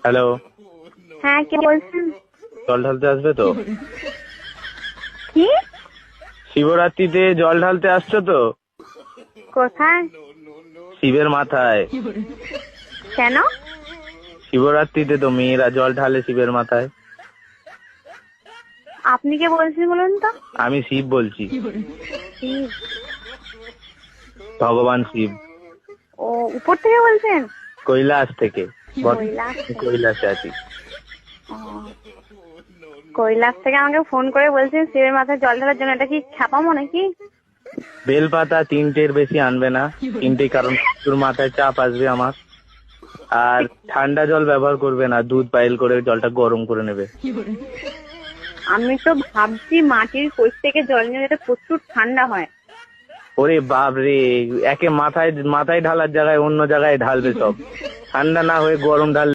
Hello, হ্যাঁ, কে বলছেন? জল ঢালতে আসবে তো? কি? শিবরাত্রিতে জল ঢালতে আসছো তো? কোথায়? শিবের মাথায়। কেন? শিবরাত্রিতে তো মেয়েরা জল ঢালে শিবের মাথায়। আপনি কে বলছেন বলুন তো? আমি শিব বলছি, শিব? ভগবান শিব। ও, উপর থেকে বলছেন? কৈলাস থেকে। কৈলাস থেকে? কৈলাসে আছি। ও, কৈলাস থেকে আমাকে ফোন করে বলছেন শিবের মাথায় জল ঢালার জন্য। এটা কি ছাপামো নাকি? বেলপাতা 3টের বেশি আনবে না, 3টে, কারণ তোর মাথায় চাপ আসবে আমার। আর ঠান্ডা জল ব্যবহার করবে না, দুধ পাইল করে জলটা গরম করে নেবে। আমি তো ভাবছি মাটির কোষ থেকে জল নিয়ে যেটা প্রচুর ঠান্ডা হয়। ওরে বাপ রে, একে মাথায় মাথায় ঢালার জায়গায় অন্য জায়গায় ঢালবে সব। ঠান্ডা না হয়ে গরম ঢাল।